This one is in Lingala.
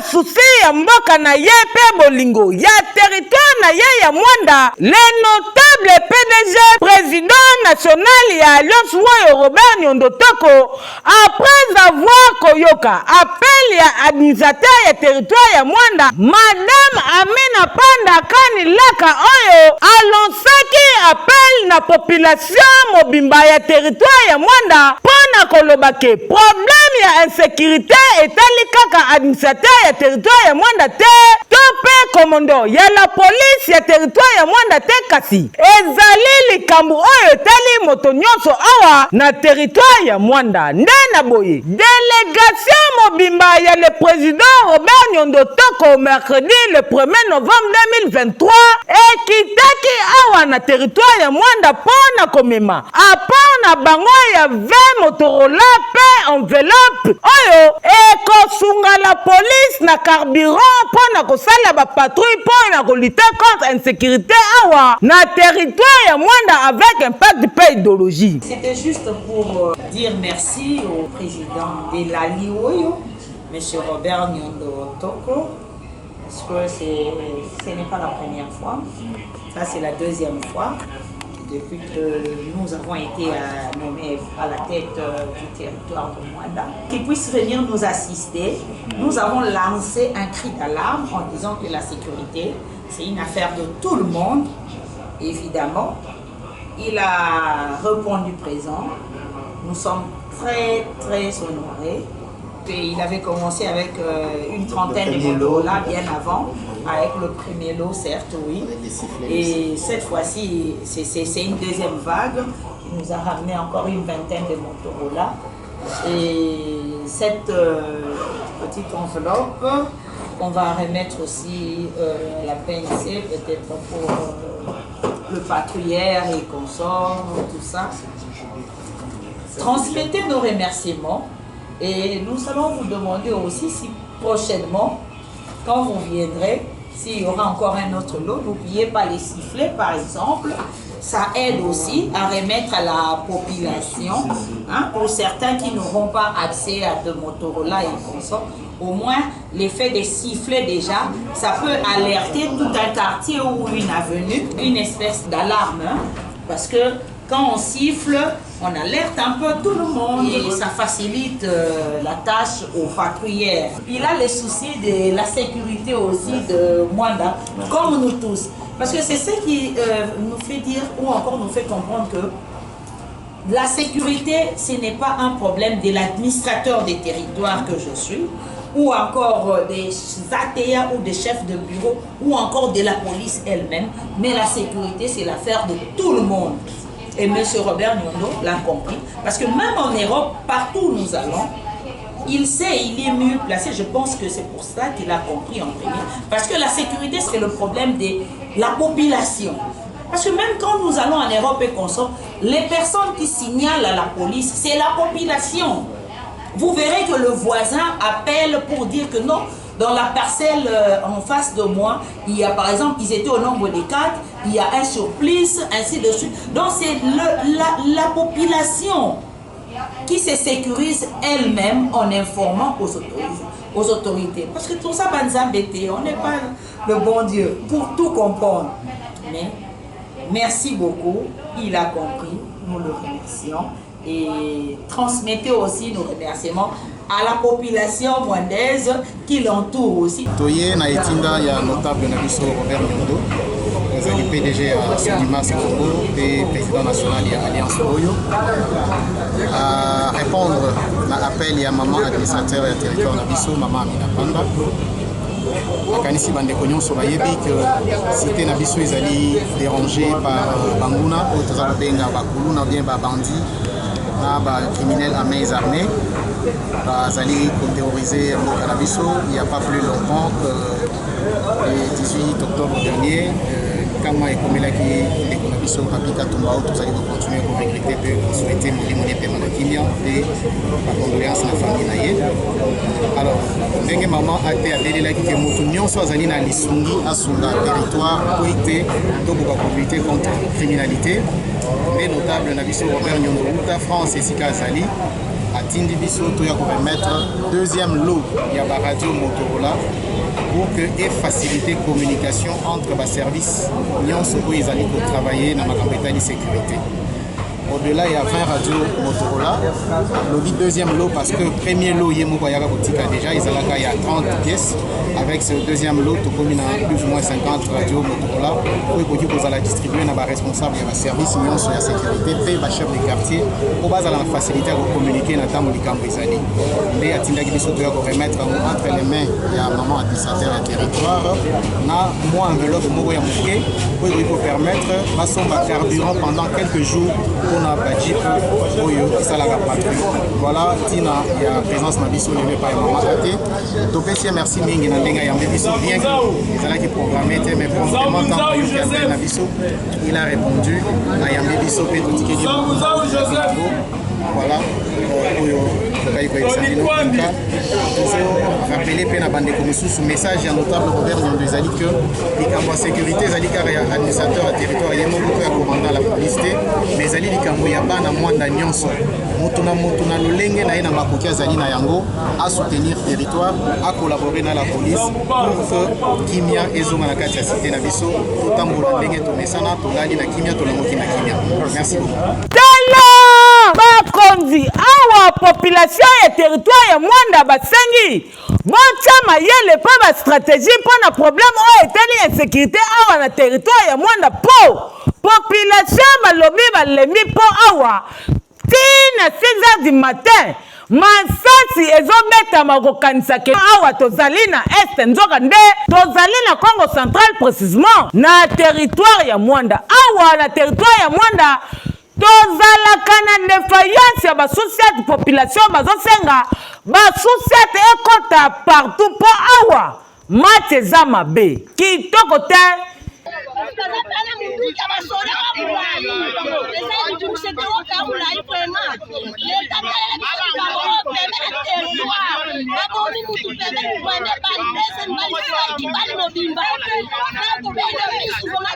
susi ya mboka na ye pe bolingo ya territoire na ye ya Mwanda, le notable PDG président national ya Alliance Woyo Robert Nyondo Toko, après avoir koyoka appel ya administrateur ya territoire ya Mwanda Madame Amina Panda Kani Laka oyo alonsaki appel na population mobimba ya territoire ya Mwanda pona kolobake problème ya insécurité etali kaka administrateur ya territoire ya Mwanda te tope commando ya la police ya territoire ya Mwanda te kasi ezali likambo oyo etali moto nyonso awa na territoire ya Mwanda nde na boye délégation mobimba ya le président Robert Nyondo Toko mercredi le 1er novembre 2023 ekitaki awa na territoire ya Mwanda pona komema apona bango ya 20 Motorola pe enveloppe oyo ekosunga la police na carburant pona kosala ba patrouille pona kolite contre insécurité awa na territoire ya Mwanda avec impact pe idéologie. C'était juste pour dire merci au président de l'Ali Woyo, M. Robert Nyondo Toko, parce que ce n'est pas la première fois, ça c'est la deuxième fois depuis que nous avons été nommés à la tête du territoire de Mwanda. Qu'ils puissent venir nous assister. Nous avons lancé un cri d'alarme en disant que la sécurité, c'est une affaire de tout le monde, évidemment. Il a répondu présent. Nous sommes très, très honorés. Et il avait commencé avec une trentaine de Motorola bien avant, avec le premier lot, certes, oui. Et cette fois-ci, c'est une deuxième vague qui nous a ramené encore une vingtaine de Motorola. Et cette petite enveloppe, on va remettre aussi la PNC, peut-être pour le patrouillère et consorts, tout ça. Transmettez nos remerciements. Et nous allons vous demander aussi si prochainement, quand vous viendrez, s'il y aura encore un autre lot, n'oubliez pas les sifflets par exemple. Ça aide aussi à remettre à la population, hein, pour certains qui n'auront pas accès à de Motorola et consorts. Au moins, l'effet des sifflets déjà, ça peut alerter tout un quartier ou une avenue, une espèce d'alarme. Hein, parce que quand on siffle, on alerte un peu tout le monde et ça facilite la tâche aux patrouilleurs. Il a les soucis de la sécurité aussi de Mwanda, comme nous tous. Parce que c'est ce qui nous fait dire ou encore nous fait comprendre que la sécurité, ce n'est pas un problème de l'administrateur des territoires que je suis, ou encore des ATA ou des chefs de bureau, ou encore de la police elle-même, mais la sécurité, c'est l'affaire de tout le monde. Et M. Robert Nyondo l'a compris, parce que même en Europe, partout où nous allons, il sait, il est mieux placé. Je pense que c'est pour ça qu'il a compris en premier. Parce que la sécurité, c'est le problème de la population. Parce que même quand nous allons en Europe et qu'on sort, les personnes qui signalent à la police, c'est la population. Vous verrez que le voisin appelle pour dire que non, dans la parcelle en face de moi, il y a par exemple, ils étaient au nombre de 4, il y a un surplice, ainsi de suite. Donc c'est la population qui se sécurise elle-même en informant aux autorités. Parce que tout ça, on n'est pas le bon Dieu pour tout comprendre. Mais merci beaucoup, il a compris, nous le remercions. Et transmettez aussi nos remerciements à la population mwandaise qui l'entoure aussi. Toye na etinda ya notable na biso Robert Nyondo, le PDG à Sonimas Congo et président national de l'Alliance Woyo, à répondre à l'appel ya maman administrateur du territoire na biso maman Amina Panda. Akanisi bandeko nyonso bayebi que cité na biso ezali dérangé par banguna ou tozala benga bakuluna ou bien ba bandits na ba criminels à mains armées. Bazali terrorisé au Canabiso il n'y a pas plus longtemps que le 18 octobre dernier. Quand moi et comme il a qui les Canabiso Rapika Tombao, tous allez continuer à regretter de souhaiter mon paiement de Kimia et ma condoléance à la famille naïe. Alors, dès que maman a été appelée là qui est moutunion soit Zali na Lissungi à son territoire pour éviter de lutter contre la criminalité. Les notables Nabiso Robert Nyondo, France et Sika Zali. atindi biso toya ko remettre deuxième lot ya ba radio Motorola pour que ait facilité communication entre ba services nyonso oyo ezali ko travailler na makambo etali sécurité. Au-delà, il y a 20 radios Motorola. Le deuxième lot, parce que le premier lot, il y a déjà 30 pièces. Avec ce deuxième lot, il y a plus ou moins 50 radios Motorola. Pour que la distribuer, il y a responsable, il y a service, il y a sécurité, il y a chef de quartier. Pour base, la facilité à communiquer dans le temps où il y a mais à Tinda Gibiso, il y a remettre entre les mains, il y a un moment administrateur du territoire. Na moi enveloppe, moi pour permettre, ma somme à carburant pendant quelques jours. On a badji pour ça la patrie. Voilà, Tina, il y a présence na biso levé par maman côté. Topesi merci mingi na ndenga ya biso bien que ça qui programmé mais promptement tant que il a na biso, il a répondu na ya biso pe to tikedi. Voilà, rappeler pe na bande komisusu message ya notable Robert Nyondo ezali que likambo sécurité ezali kaka ya administrateur ya territoire ya moko ya commandant la police mais ezali likambo ya bana mwanda nyonso moto na lolenge na ye na makoki azali na yango à soutenir territoire à collaborer na la police pour que kimia ezonga na kati ya cité na biso totambola ndenge tomesana tolali na kimia tolamoki na kimia. Merci beaucoup. Bakonzi awa population ya territoire ya Mwanda basengi bocha mayele pa ba stratégie pour na problème o etali insécurité awa na territoire ya Mwanda po population balobi balemi po awa tina 6h du matin masasi ezobeta makokanisa ke awa tozali na est nzoka nde tozali na Congo central précisément na territoire ya Mwanda awa na territoire ya Mwanda tozalaka na défaillance ya basociété population bazosenga basociété ekota partout po awa mate eza mabe kitoko te Bali